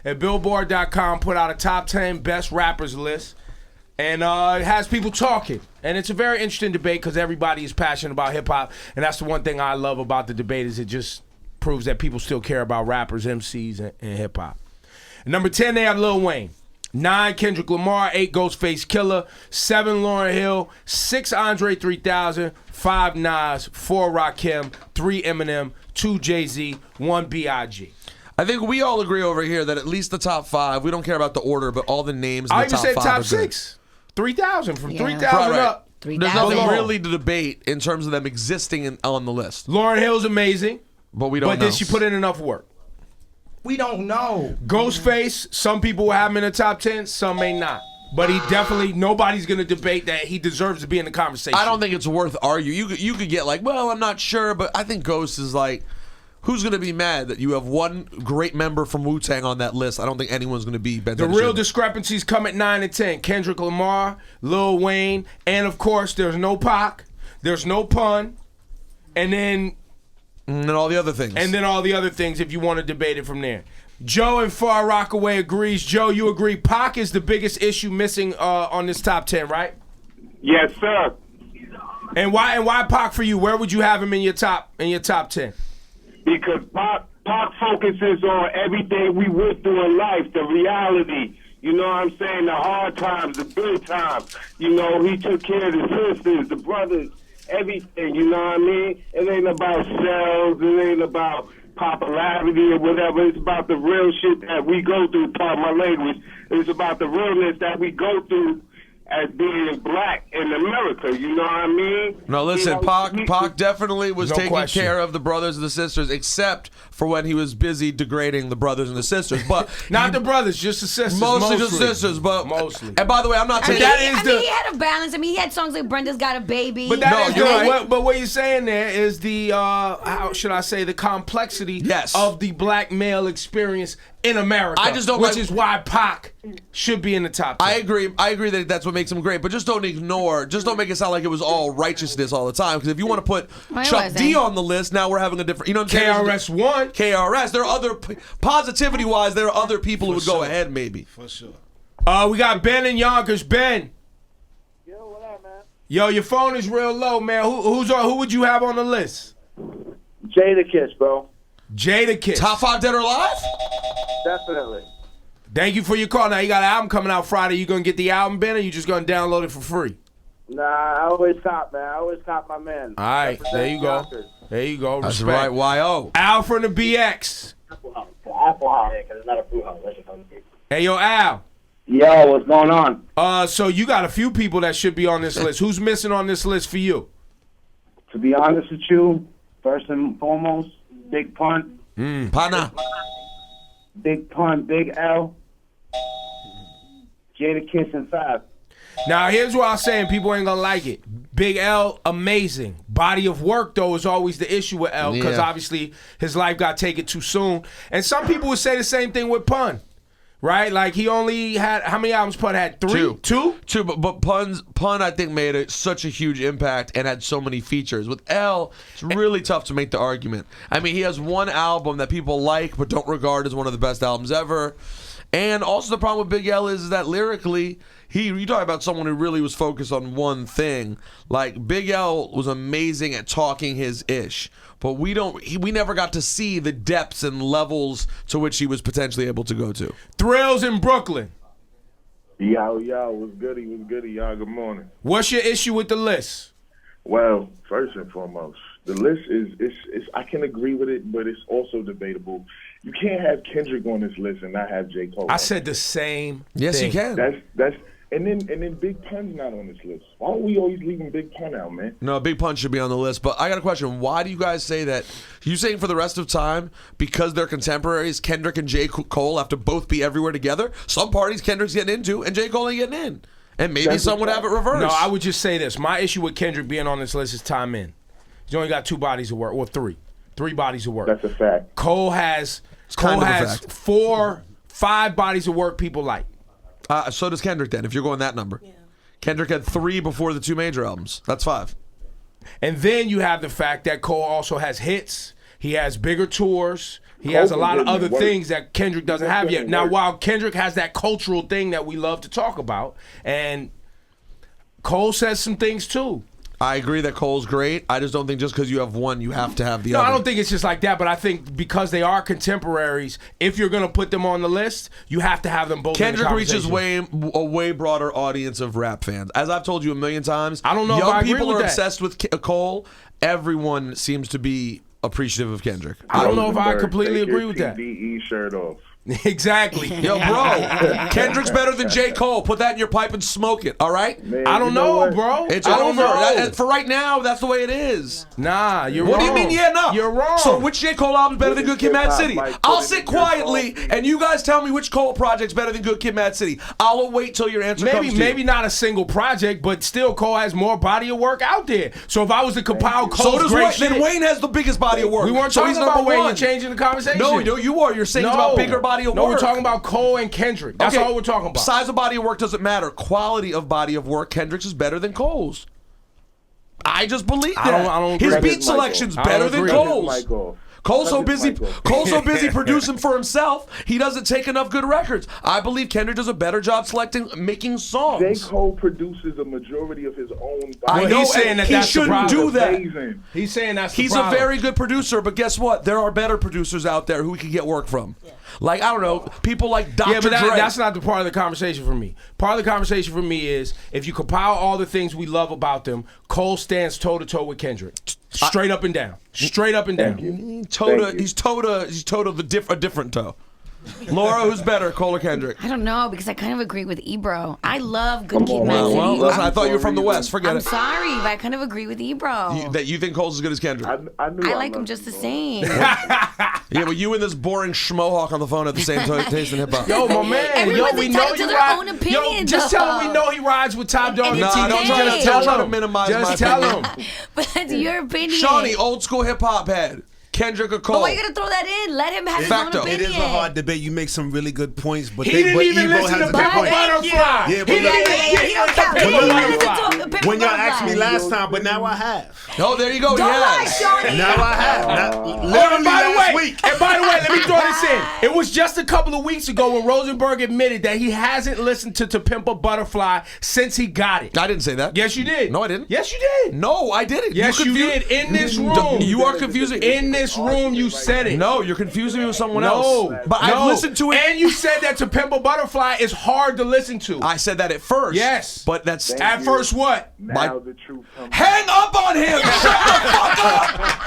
And Billboard.com put out a top 10 best rappers list. And it has people talking. And it's a very interesting debate because everybody is passionate about hip-hop. And that's the one thing I love about the debate is it just proves that people still care about rappers, MCs, and hip-hop. Number 10, they have Lil Wayne. 9, Kendrick Lamar. 8, Ghostface Killah. 7, Lauryn Hill. 6, Andre 3000. 5, Nas. 4, Rakim. 3, Eminem. 2, Jay-Z. 1, B.I.G. I think we all agree over here that at least the top 5, we don't care about the order, but all the names in the top 5 I even said top are 6. 3,000. From 3,000 right. up. 3,000. There's nothing really to debate in terms of them existing on the list. Lauryn Hill's amazing. But we don't know. But did she put in enough work? We don't know. Ghostface, some people will have him in the top 10, some may not. But he definitely, nobody's going to debate that he deserves to be in the conversation. I don't think it's worth arguing. You could get like, well, I'm not sure, but I think Ghost is like, who's going to be mad that you have one great member from Wu-Tang on that list? I don't think anyone's going to be bent. The real discrepancies come at 9 and 10. Kendrick Lamar, Lil Wayne, and of course, there's no Pac, there's no Pun, and then all the other things. And then all the other things if you want to debate it from there. Joe in Far Rockaway agrees. Joe, you agree Pac is the biggest issue missing on this top 10, right? Yes, sir. And why Pac for you? Where would you have him in your top 10? Because Pac focuses on everything we went through in life, the reality. You know what I'm saying? The hard times, the good times. You know, he took care of the sisters, the brothers, everything. You know what I mean? It ain't about sales. It ain't about popularity or whatever. It's about the real shit that we go through, part of my language. It's about the realness that we go through as being black in America, you know what I mean? No, listen, Pac definitely was taking care of the brothers and the sisters, except for when he was busy degrading the brothers and the sisters. But not the brothers, just the sisters. Mostly just sisters, but mostly. And by the way, I'm not saying he had a balance. I mean, he had songs like Brenda's Got a Baby. But what you're saying there is the how should I say the complexity of the black male experience in America. I just don't which is why Pac should be in the top 10. I agree that that's what makes him great, but just don't make it sound like it was all righteousness all the time. Because if you want to put Chuck D on the list, now we're having a different, you know what I'm saying? KRS-One. KRS. There are other, positivity-wise, there are other people who would go ahead, maybe. For sure. We got Ben in Yonkers. Ben. Yo, what up, man? Yo, your phone is real low, man. Who would you have on the list? Jadakiss, bro. Jadakiss. Top 5 dead or alive? Definitely. Thank you for your call. Now, you got an album coming out Friday. You going to get the album, Ben, or you just going to download it for free? Nah, I always cop, man. I always cop my man. All right, there you go. There you go. That's Respect. right, YO. Al from the BX. Apple House, because it's not a fruit house. Hey, yo, Al. Yo, what's going on? So you got a few people that should be on this list. Who's missing on this list for you? To be honest with you, first and foremost, Big Pun. Pana. Big Pun, Big L. Jadakiss and 5. Now, here's what I'm saying. People ain't going to like it. Big L, amazing. Body of work, though, is always the issue with L because obviously his life got taken too soon. And some people would say the same thing with Pun. Right? Like, he only had, how many albums Pun had? 3? Two? But Pun, I think, made such a huge impact and had so many features. With L, it's really tough to make the argument. I mean, he has one album that people like but don't regard as one of the best albums ever. And also the problem with Big L is that lyrically, you talk about someone who really was focused on one thing. Like, Big L was amazing at talking his ish. But we never got to see the depths and levels to which he was potentially able to go to. Thrills in Brooklyn. Yo, what's goody, y'all? Good morning. What's your issue with the list? Well, first and foremost, the list is I can agree with it, but it's also debatable. You can't have Kendrick on this list and not have J. Cole. I said the same Yes, thing. you can. That's and then Big Pun's not on this list. Why are we always leaving Big Pun out, man? No, Big Pun should be on the list. But I got a question. Why do you guys say that? You saying for the rest of time, because they're contemporaries, Kendrick and J. Cole have to both be everywhere together? Some parties Kendrick's getting into and J. Cole ain't getting in. And maybe some would have it reversed. No, I would just say this. My issue with Kendrick being on this list is time in. He's only got 2 bodies of work, or 3. 3 bodies of work. That's a fact. Cole has 4, 5 bodies of work people like. So does Kendrick then, if you're going that number. Yeah. Kendrick had 3 before the 2 major albums. That's 5. And then you have the fact that Cole also has hits. He has bigger tours. He has a lot of other things that Kendrick doesn't have yet. Now, while Kendrick has that cultural thing that we love to talk about, and Cole says some things too. I agree that Cole's great. I just don't think just because you have one, you have to have the other. No, I don't think it's just like that, but I think because they are contemporaries, if you're going to put them on the list, you have to have them both Kendrick in the reaches conversation. a way broader audience of rap fans. As I've told you a million times, I don't know if young I agree people with are that. obsessed with Cole. Everyone seems to be appreciative of Kendrick. I don't know if I completely agree with that. TDE shirt off. Exactly. Yo, bro, Kendrick's better than J. Cole. Put that in your pipe and smoke it, all right? Man, I don't you know know, what? bro. It's I don't over. know. For right now, that's the way it is. Nah, you're What wrong. do you mean, yeah, no? You're wrong. So which J. Cole album's better than Good Kid, Mad Hip-hop City? might put I'll it sit in your quietly, phone. and you guys tell me which Cole project's better than Good Kid, Mad City. I'll wait till your answer comes to Maybe you. not a single project, but still Cole has more body of work out there. So if I was to compile So Cole's does great Wayne. shit, Then Wayne has the biggest body of work. we weren't so talking he's about number Wayne. one. You're changing the conversation. No, you are. You're saying it's about bigger body of work. No, we're talking about Cole and Kendrick. That's all we're talking about. Size of body of work doesn't matter. Quality of body of work, Kendrick's is better than Cole's. I just believe that. I don't His agree. beat selection's I don't better than agree. Cole's. Cole's so busy. Cole's so busy producing for himself, he doesn't take enough good records. I believe Kendrick does a better job making J. songs. Cole produces a majority of his own I body. know, he's saying and that he that's the shouldn't do problem. that. Amazing. He's saying that's the He's a problem. very good producer, but guess what? There are better producers out there who we can get work from. Like, I don't know, people like Dr. Yeah, but Dre. that's not the part of the conversation for me. Part of the conversation for me is if you compile all the things we love about them, Cole stands toe to toe with Kendrick, straight up and down, straight up and down. He's Toto a different toe. Laura, who's better, Cole or Kendrick? I don't know because I kind of agree with Ebro. I love Good Kid, on, Mad man. City. Well, listen, I thought you were from the West. Forget I'm it. sorry, but I kind of agree with Ebro. That you think Cole's as good as Kendrick? I knew I like him loved just the bro. same. Yeah, but you and this boring schmohawk on the phone at the same taste in hip hop. Yo, my man. Everyone's yo, we entitled know to you their ride. own opinion, Yo, just tell him we though. know he rides with Top Dog And and it's Nah, TD. don't okay. Just try to him. minimize my Just tell opinion. him. But that's your opinion. Shawnee, old school hip hop head. Kendrick or Cole? But why you gonna throw that in? Let him have his Facto. own It opinion. is a hard debate. You make some really good points, but He didn't even Ebro listen has to a good Pimple point. Butterfly. Yeah, He but didn't look- even get He don't into count. Pimple He didn't listen Butterfly. to Pimple When y'all Butterfly. asked me last time, but now I have. Oh, there you go. Don't lie, Yes. Shawnee. Now I have. And Literally by the last way, week. and by the way, let me throw this in. It was just a couple of weeks ago when Rosenberg admitted that he hasn't listened to Pimple Butterfly since he got it. I didn't say that. Yes, you did. No, I didn't. Yes, you did. No, I didn't. Yes, you confu- did. In this room. You are confusing. In this room, you said it. No, you're confusing me with someone No, else. But no. I've listened to it. And you said that To Pimple Butterfly is hard to listen to. I said that at first. Yes. But that's At first, what? Now the truth comes. hang up on him. Shut the fuck up.